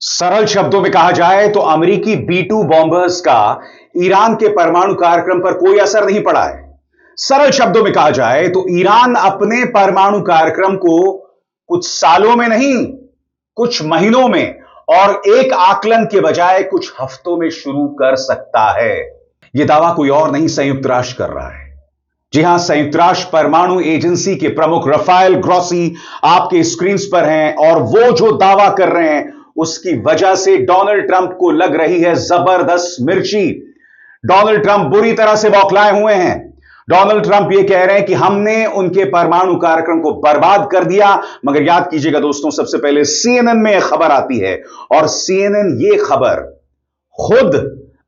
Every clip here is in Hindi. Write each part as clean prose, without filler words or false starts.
सरल शब्दों में कहा जाए तो अमेरिकी B-2 बॉम्बर्स का ईरान के परमाणु कार्यक्रम पर कोई असर नहीं पड़ा है। सरल शब्दों में कहा जाए तो ईरान अपने परमाणु कार्यक्रम को कुछ सालों में नहीं, कुछ महीनों में और एक आकलन के बजाय कुछ हफ्तों में शुरू कर सकता है। यह दावा कोई और नहीं, संयुक्त राष्ट्र कर रहा है। जी हां, संयुक्त राष्ट्र परमाणु एजेंसी के प्रमुख रफाएल ग्रॉसी आपके स्क्रीन पर हैं और वो जो दावा कर रहे हैं उसकी वजह से डोनाल्ड ट्रंप को लग रही है जबरदस्त मिर्ची। डोनाल्ड ट्रंप बुरी तरह से बौखलाए हुए हैं। डोनाल्ड ट्रंप यह कह रहे हैं कि हमने उनके परमाणु कार्यक्रम को बर्बाद कर दिया। मगर याद कीजिएगा दोस्तों, सबसे पहले CNN में यह खबर आती है और CNN यह खबर खुद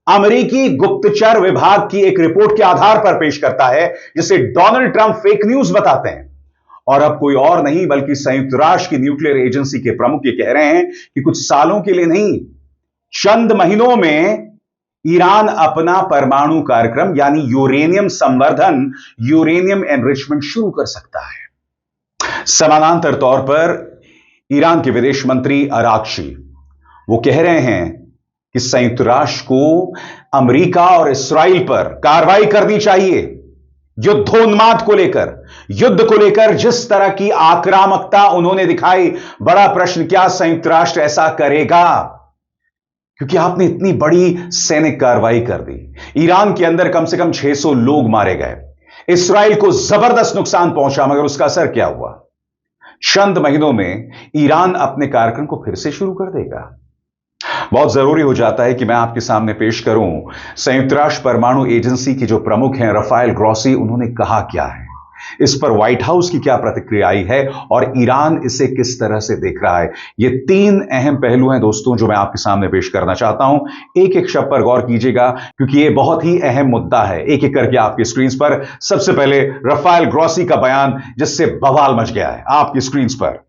अमेरिकी गुप्तचर विभाग की एक रिपोर्ट के आधार पर पेश करता है, जिसे डोनाल्ड ट्रंप फेक न्यूज बताते हैं। और अब कोई और नहीं बल्कि संयुक्त राष्ट्र की न्यूक्लियर एजेंसी के प्रमुख ये कह रहे हैं कि कुछ सालों के लिए नहीं, चंद महीनों में ईरान अपना परमाणु कार्यक्रम यानी यूरेनियम संवर्धन, यूरेनियम एनरिचमेंट शुरू कर सकता है। समानांतर तौर पर ईरान के विदेश मंत्री अरागची वो कह रहे हैं कि संयुक्त राष्ट्र को अमेरिका और इस्राइल पर कार्रवाई करनी चाहिए। युद्धोन्माद को लेकर, युद्ध को लेकर जिस तरह की आक्रामकता उन्होंने दिखाई, बड़ा प्रश्न क्या संयुक्त राष्ट्र ऐसा करेगा? क्योंकि आपने इतनी बड़ी सैनिक कार्रवाई कर दी। ईरान के अंदर कम से कम 600 लोग मारे गए। इस्राइल को जबरदस्त नुकसान पहुंचा, मगर उसका असर क्या हुआ? चंद महीनों में ईरान अपने कार्यक्रम को फिर से शुरू कर देगा। बहुत जरूरी हो जाता है कि मैं आपके सामने पेश करूं संयुक्त राष्ट्र परमाणु एजेंसी के जो प्रमुख हैं रफाएल ग्रॉसी, उन्होंने कहा क्या है, इस पर व्हाइट हाउस की क्या प्रतिक्रिया आई है और ईरान इसे किस तरह से देख रहा है। ये तीन अहम पहलू हैं दोस्तों जो मैं आपके सामने पेश करना चाहता हूं। एक एक शब्द पर गौर कीजिएगा क्योंकि ये बहुत ही अहम मुद्दा है। एक एक करके आपकी स्क्रीन पर सबसे पहले रफाएल ग्रॉसी का बयान जिससे बवाल मच गया है आपकी स्क्रीन पर।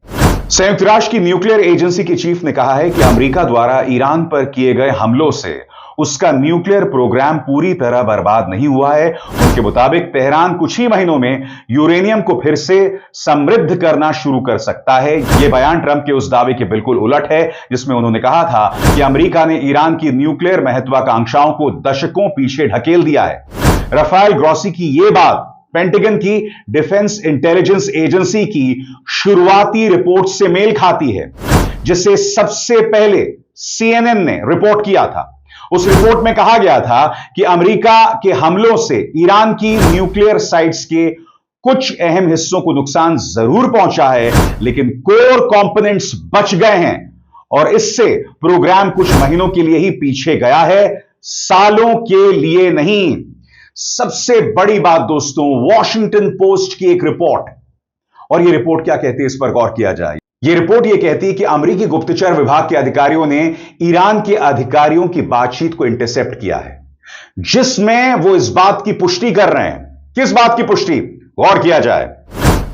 संयुक्त राष्ट्र की न्यूक्लियर एजेंसी के चीफ ने कहा है कि अमेरिका द्वारा ईरान पर किए गए हमलों से उसका न्यूक्लियर प्रोग्राम पूरी तरह बर्बाद नहीं हुआ है। उनके मुताबिक तेहरान कुछ ही महीनों में यूरेनियम को फिर से समृद्ध करना शुरू कर सकता है। यह बयान ट्रंप के उस दावे के बिल्कुल उलट है जिसमें उन्होंने कहा था कि अमेरिका ने ईरान की न्यूक्लियर महत्वाकांक्षाओं को दशकों पीछे ढकेल दिया है। रफाएल ग्रॉसी की यह बात पेंटागन की डिफेंस इंटेलिजेंस एजेंसी की शुरुआती रिपोर्ट से मेल खाती है, जिसे सबसे पहले CNN ने रिपोर्ट किया था। उस रिपोर्ट में कहा गया था कि अमेरिका के हमलों से ईरान की न्यूक्लियर साइट्स के कुछ अहम हिस्सों को नुकसान जरूर पहुंचा है, लेकिन कोर कंपोनेंट्स बच गए हैं और इससे प्रोग्राम कुछ महीनों के लिए ही पीछे गया है, सालों के लिए नहीं। सबसे बड़ी बात दोस्तों, वॉशिंगटन पोस्ट की एक रिपोर्ट, और यह रिपोर्ट क्या कहती है इस पर गौर किया जाए। यह रिपोर्ट यह कहती है कि अमेरिकी गुप्तचर विभाग के अधिकारियों ने ईरान के अधिकारियों की बातचीत को इंटरसेप्ट किया है, जिसमें वो इस बात की पुष्टि कर रहे हैं। किस बात की पुष्टि? गौर किया जाए।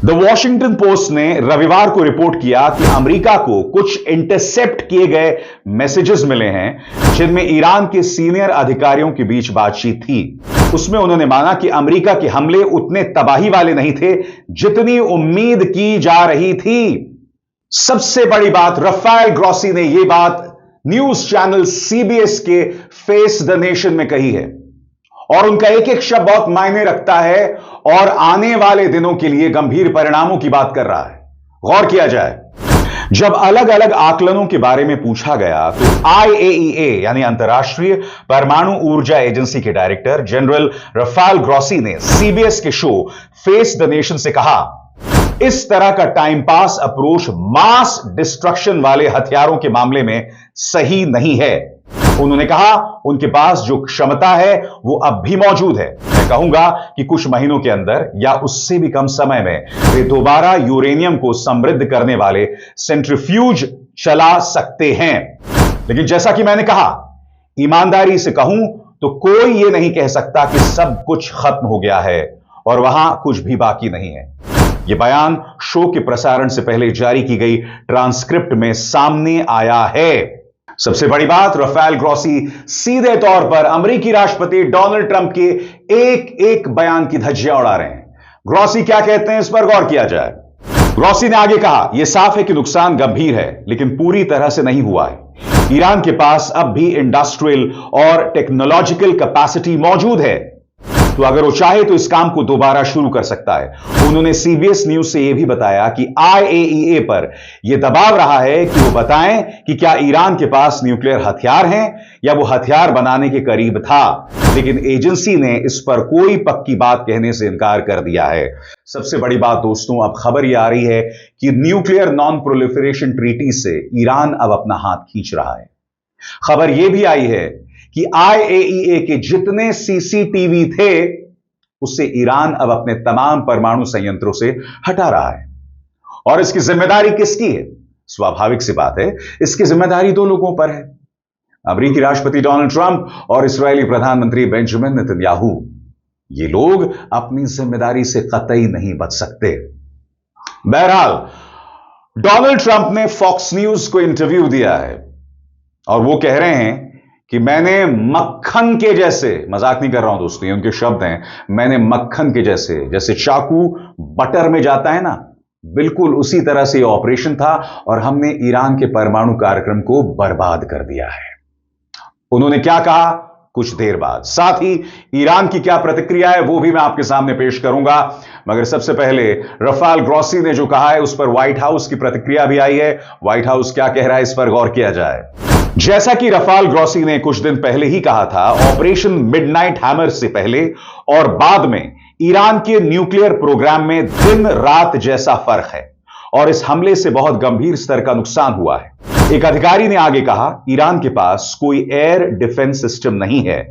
द वॉशिंगटन पोस्ट ने रविवार को रिपोर्ट किया कि अमेरिका को कुछ इंटरसेप्ट किए गए मैसेजेस मिले हैं जिनमें ईरान के सीनियर अधिकारियों के बीच बातचीत थी। उसमें उन्होंने माना कि अमेरिका के हमले उतने तबाही वाले नहीं थे जितनी उम्मीद की जा रही थी। सबसे बड़ी बात, रफाएल ग्रॉसी ने यह बात न्यूज चैनल CBS के फेस द नेशन में कही है और उनका एक एक शब्द बहुत मायने रखता है और आने वाले दिनों के लिए गंभीर परिणामों की बात कर रहा है। गौर किया जाए, जब अलग अलग आकलनों के बारे में पूछा गया तो IAEA यानी अंतर्राष्ट्रीय परमाणु ऊर्जा एजेंसी के डायरेक्टर जनरल रफाएल ग्रॉसी ने CBS के शो फेस द नेशन से कहा, इस तरह का time pass approach mass destruction वाले हथियारों के मामले में सही नहीं है। उन्होंने कहा उनके पास जो क्षमता है वो अब भी मौजूद है। मैं कहूंगा कि कुछ महीनों के अंदर या उससे भी कम समय में वे दोबारा यूरेनियम को समृद्ध करने वाले सेंट्रीफ्यूज चला सकते हैं। लेकिन जैसा कि मैंने कहा, ईमानदारी से कहूं तो कोई यह नहीं कह सकता कि सब कुछ खत्म हो गया है और वहां कुछ भी बाकी नहीं है। यह बयान शो के प्रसारण से पहले जारी की गई ट्रांसक्रिप्ट में सामने आया है। सबसे बड़ी बात, रफाएल ग्रॉसी सीधे तौर पर अमेरिकी राष्ट्रपति डोनाल्ड ट्रंप के एक एक बयान की धज्जियां उड़ा रहे हैं। ग्रॉसी क्या कहते हैं इस पर गौर किया जाए। ग्रॉसी ने आगे कहा, यह साफ है कि नुकसान गंभीर है लेकिन पूरी तरह से नहीं हुआ है। ईरान के पास अब भी इंडस्ट्रियल और टेक्नोलॉजिकल कैपेसिटी मौजूद है, तो अगर वो चाहे तो इस काम को दोबारा शुरू कर सकता है। उन्होंने सीबीएस न्यूज से यह भी बताया कि आईएईए पर यह दबाव रहा है कि वो बताएं कि क्या ईरान के पास न्यूक्लियर हथियार हैं या वो हथियार बनाने के करीब था, लेकिन एजेंसी ने इस पर कोई पक्की बात कहने से इनकार कर दिया है। सबसे बड़ी बात दोस्तों, अब खबर यह आ रही है कि न्यूक्लियर नॉन प्रोलिफरेशन ट्रीटी से ईरान अब अपना हाथ खींच रहा है। खबर यह भी आई है कि आईएईए के जितने सीसीटीवी थे उससे ईरान अब अपने तमाम परमाणु संयंत्रों से हटा रहा है। और इसकी जिम्मेदारी किसकी है? स्वाभाविक सी बात है, इसकी जिम्मेदारी दो लोगों पर है, अमेरिकी राष्ट्रपति डोनाल्ड ट्रंप और इस्राएली प्रधानमंत्री बेंजामिन नेतन्याहू। ये लोग अपनी जिम्मेदारी से कतई नहीं बच सकते। बहरहाल डोनाल्ड ट्रंप ने फॉक्स न्यूज को इंटरव्यू दिया है और वो कह रहे हैं कि मैंने मक्खन के जैसे, मजाक नहीं कर रहा हूं दोस्तों, ये उनके शब्द हैं, मैंने मक्खन के जैसे चाकू बटर में जाता है ना, बिल्कुल उसी तरह से ऑपरेशन था और हमने ईरान के परमाणु कार्यक्रम को बर्बाद कर दिया है। उन्होंने क्या कहा कुछ देर बाद, साथ ही ईरान की क्या प्रतिक्रिया है वो भी मैं आपके सामने पेश करूंगा, मगर सबसे पहले रफाल ग्रॉसी ने जो कहा है उस पर व्हाइट हाउस की प्रतिक्रिया भी आई है। व्हाइट हाउस क्या कह रहा है इस पर गौर किया जाए। जैसा कि रफाल ग्रॉसी ने कुछ दिन पहले ही कहा था, ऑपरेशन मिडनाइट हैमर से पहले और बाद में ईरान के न्यूक्लियर प्रोग्राम में दिन रात जैसा फर्क है और इस हमले से बहुत गंभीर स्तर का नुकसान हुआ है। एक अधिकारी ने आगे कहा, ईरान के पास कोई एयर डिफेंस सिस्टम नहीं है,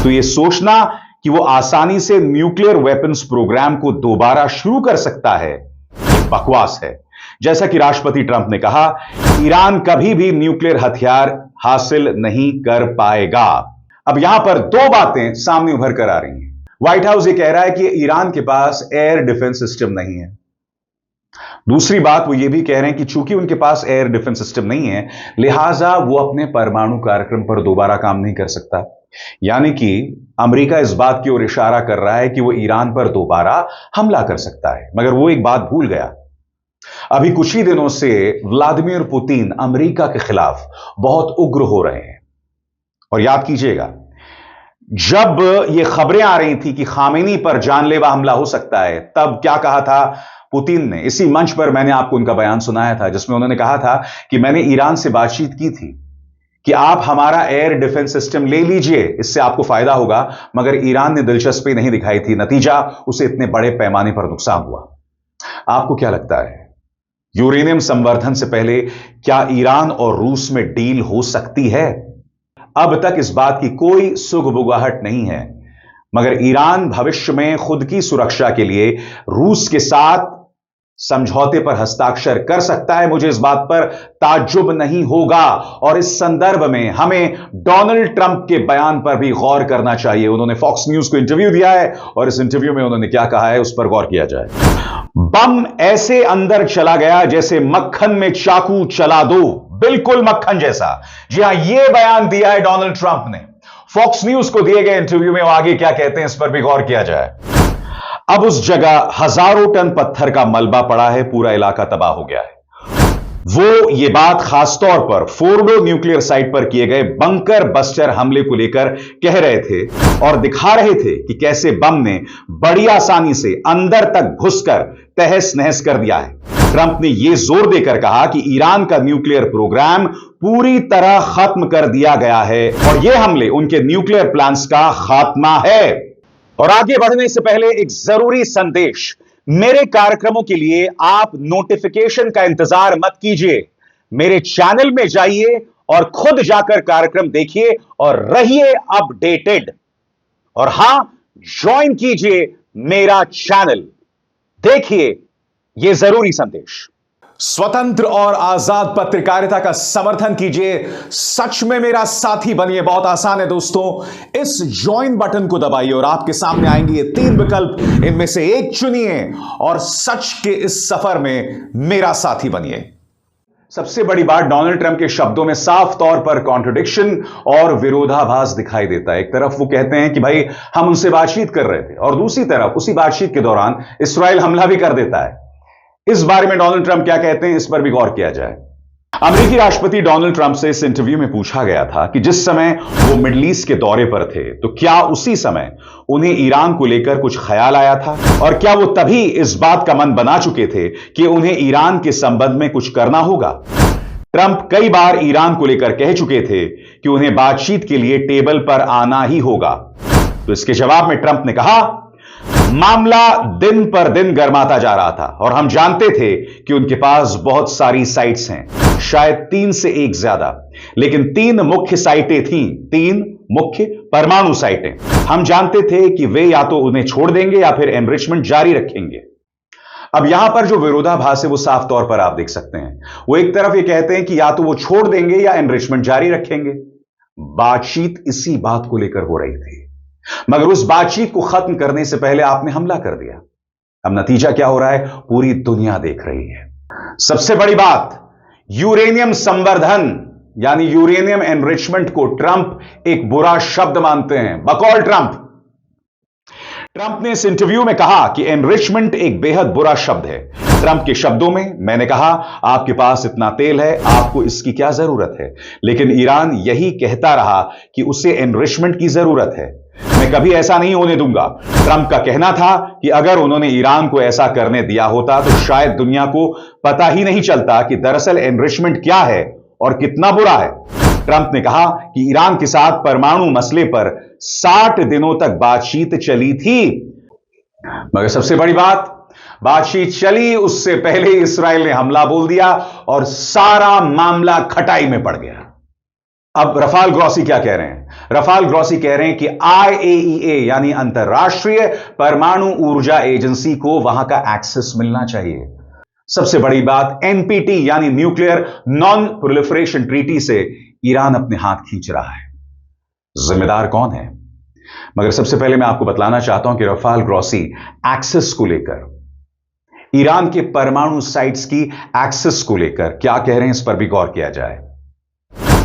तो यह सोचना कि वो आसानी से न्यूक्लियर वेपन्स प्रोग्राम को दोबारा शुरू कर सकता है, ये बकवास है। जैसा कि राष्ट्रपति ट्रंप ने कहा, ईरान कभी भी न्यूक्लियर हथियार हासिल नहीं कर पाएगा। अब यहां पर दो बातें सामने उभर कर आ रही हैं। व्हाइट हाउस ये कह रहा है कि ईरान के पास एयर डिफेंस सिस्टम नहीं है। दूसरी बात वो ये भी कह रहे हैं कि चूंकि उनके पास एयर डिफेंस सिस्टम नहीं है, लिहाजा वो अपने परमाणु कार्यक्रम पर दोबारा काम नहीं कर सकता। यानी कि अमेरिका इस बात की ओर इशारा कर रहा है कि वो ईरान पर दोबारा हमला कर सकता है। मगर वो एक बात भूल गया, अभी कुछ ही दिनों से व्लादिमीर पुतिन अमेरिका के खिलाफ बहुत उग्र हो रहे हैं। और याद कीजिएगा, जब यह खबरें आ रही थी कि खामेनी पर जानलेवा हमला हो सकता है, तब क्या कहा था पुतिन ने? इसी मंच पर मैंने आपको उनका बयान सुनाया था, जिसमें उन्होंने कहा था कि मैंने ईरान से बातचीत की थी कि आप हमारा एयर डिफेंस सिस्टम ले लीजिए, इससे आपको फायदा होगा, मगर ईरान ने दिलचस्पी नहीं दिखाई थी। नतीजा, उसे इतने बड़े पैमाने पर नुकसान हुआ। आपको क्या लगता है, यूरेनियम संवर्धन से पहले क्या ईरान और रूस में डील हो सकती है? अब तक इस बात की कोई सुगबुगाहट नहीं है, मगर ईरान भविष्य में खुद की सुरक्षा के लिए रूस के साथ समझौते पर हस्ताक्षर कर सकता है। मुझे इस बात पर ताज्जुब नहीं होगा और इस संदर्भ में हमें डोनाल्ड ट्रंप के बयान पर भी गौर करना चाहिए। उन्होंने फॉक्स न्यूज को इंटरव्यू दिया है और इस इंटरव्यू में उन्होंने क्या कहा है उस पर गौर किया जाए। बम ऐसे अंदर चला गया जैसे मक्खन में चाकू चला दो, बिल्कुल मक्खन जैसा। जी हां, यह बयान दिया है डोनाल्ड ट्रंप ने फॉक्स न्यूज को दिए गए इंटरव्यू में। वो आगे क्या कहते हैं इस पर भी गौर किया जाए। अब उस जगह हजारों टन पत्थर का मलबा पड़ा है, पूरा इलाका तबाह हो गया है। वो ये बात खासतौर पर फोर्डो न्यूक्लियर साइट पर किए गए बंकर बस्टर हमले को लेकर कह रहे थे और दिखा रहे थे कि कैसे बम ने बड़ी आसानी से अंदर तक घुसकर तहस नहस कर दिया है। ट्रंप ने यह जोर देकर कहा कि ईरान का न्यूक्लियर प्रोग्राम पूरी तरह खत्म कर दिया गया है और यह हमले उनके न्यूक्लियर प्लान्स का खात्मा है। और आगे बढ़ने से पहले एक जरूरी संदेश, मेरे कार्यक्रमों के लिए आप नोटिफिकेशन का इंतजार मत कीजिए, मेरे चैनल में जाइए और खुद जाकर कार्यक्रम देखिए और रहिए अपडेटेड। और हां, ज्वाइन कीजिए मेरा चैनल, देखिए यह जरूरी संदेश। स्वतंत्र और आजाद पत्रकारिता का समर्थन कीजिए, सच में मेरा साथी बनिए। बहुत आसान है दोस्तों, इस ज्वाइन बटन को दबाइए और आपके सामने आएंगे ये 3 विकल्प, इनमें से एक चुनिए और सच के इस सफर में मेरा साथी बनिए। सबसे बड़ी बात, डोनाल्ड ट्रंप के शब्दों में साफ तौर पर कॉन्ट्रडिक्शन और विरोधाभास दिखाई देता है। एक तरफ वो कहते हैं कि भाई हम उनसे बातचीत कर रहे थे और दूसरी तरफ उसी बातचीत के दौरान इस्राएल हमला भी कर देता है। इस बारे में डोनाल्ड ट्रंप क्या कहते हैं इस पर भी गौर किया जाए। अमेरिकी राष्ट्रपति डोनाल्ड ट्रंप से इस इंटरव्यू में पूछा गया था कि जिस समय वो मिडिल ईस्ट के दौरे पर थे तो क्या उसी समय उन्हें ईरान को लेकर कुछ ख्याल आया था और क्या वो तभी इस बात का मन बना चुके थे कि उन्हें ईरान के संबंध में कुछ करना होगा। ट्रंप कई बार ईरान को लेकर कह चुके थे कि उन्हें बातचीत के लिए टेबल पर आना ही होगा। तो इसके जवाब में ट्रंप ने कहा, मामला दिन पर दिन गर्माता जा रहा था और हम जानते थे कि उनके पास बहुत सारी साइट्स हैं, शायद 3 से 1 ज्यादा, लेकिन 3 मुख्य साइटें थीं, 3 मुख्य परमाणु साइटें। हम जानते थे कि वे या तो उन्हें छोड़ देंगे या फिर एनरिचमेंट जारी रखेंगे। अब यहां पर जो विरोधाभास है वो साफ तौर पर आप देख सकते हैं। वो एक तरफ ये कहते हैं कि या तो वो छोड़ देंगे या एनरिचमेंट जारी रखेंगे। बातचीत इसी बात को लेकर हो रही थी, मगर उस बातचीत को खत्म करने से पहले आपने हमला कर दिया। अब नतीजा क्या हो रहा है, पूरी दुनिया देख रही है। सबसे बड़ी बात, यूरेनियम संवर्धन यानी यूरेनियम एनरिचमेंट को ट्रंप एक बुरा शब्द मानते हैं। बकौल ट्रंप ने इस इंटरव्यू में कहा कि एनरिचमेंट एक बेहद बुरा शब्द है। ट्रंप के शब्दों में, मैंने कहा आपके पास इतना तेल है, आपको इसकी क्या जरूरत है, लेकिन ईरान यही कहता रहा कि उसे एनरिचमेंट की जरूरत है। मैं कभी ऐसा नहीं होने दूंगा। ट्रंप का कहना था कि अगर उन्होंने ईरान को ऐसा करने दिया होता तो शायद दुनिया को पता ही नहीं चलता कि दरअसल एनरिचमेंट क्या है और कितना बुरा है। ट्रंप ने कहा कि ईरान के साथ परमाणु मसले पर 60 दिनों तक बातचीत चली थी, मगर सबसे बड़ी बातचीत चली उससे पहले इस्राएल ने हमला बोल दिया और सारा मामला खटाई में पड़ गया। अब रफाल ग्रॉसी क्या कह रहे हैं? रफाल ग्रॉसी कह रहे हैं कि IAEA यानी अंतरराष्ट्रीय परमाणु ऊर्जा एजेंसी को वहां का एक्सेस मिलना चाहिए। सबसे बड़ी बात, NPT यानी न्यूक्लियर नॉन प्रोलिफरेशन ट्रीटी से ईरान अपने हाथ खींच रहा है। जिम्मेदार कौन है? मगर सबसे पहले मैं आपको बतलाना चाहता हूं कि रफाल ग्रॉसी एक्सेस को लेकर, ईरान के परमाणु साइट्स की एक्सेस को लेकर क्या कह रहे हैं, इस पर भी गौर किया जाए।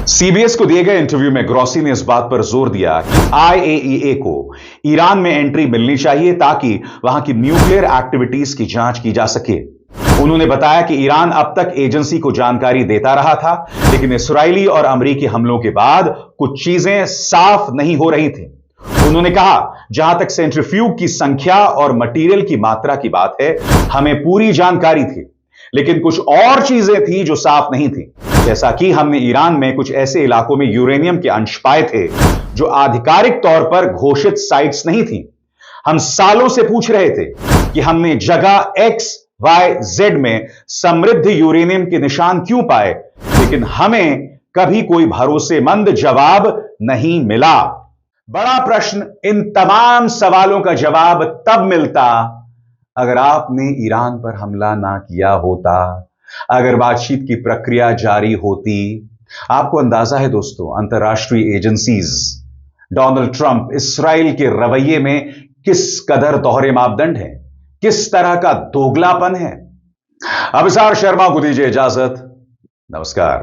CBS को दिए गए इंटरव्यू में ग्रॉसी ने इस बात पर जोर दिया कि IAEA को ईरान में एंट्री मिलनी चाहिए ताकि वहां की न्यूक्लियर एक्टिविटीज की जांच की जा सके। उन्होंने बताया कि ईरान अब तक एजेंसी को जानकारी देता रहा था, लेकिन इस्राएली और अमेरिकी हमलों के बाद कुछ चीजें साफ नहीं हो रही थी। उन्होंने कहा, जहां तक सेंट्रीफ्यूग की संख्या और मटेरियल की मात्रा की बात है, हमें पूरी जानकारी थी, लेकिन कुछ और चीजें थी जो साफ नहीं थी। जैसा कि हमने ईरान में कुछ ऐसे इलाकों में यूरेनियम के अंश पाए थे जो आधिकारिक तौर पर घोषित साइट्स नहीं थी। हम सालों से पूछ रहे थे कि हमने जगह XYZ में समृद्ध यूरेनियम के निशान क्यों पाए, लेकिन हमें कभी कोई भरोसेमंद जवाब नहीं मिला। बड़ा प्रश्न, इन तमाम सवालों का जवाब तब मिलता अगर आपने ईरान पर हमला ना किया होता, अगर बातचीत की प्रक्रिया जारी होती। आपको अंदाजा है दोस्तों, अंतरराष्ट्रीय एजेंसीज डोनाल्ड ट्रंप इस्राएल के रवैये में किस कदर दोहरे मापदंड हैं, किस तरह का दोगलापन है। अभिसार शर्मा को दीजिए इजाजत। नमस्कार।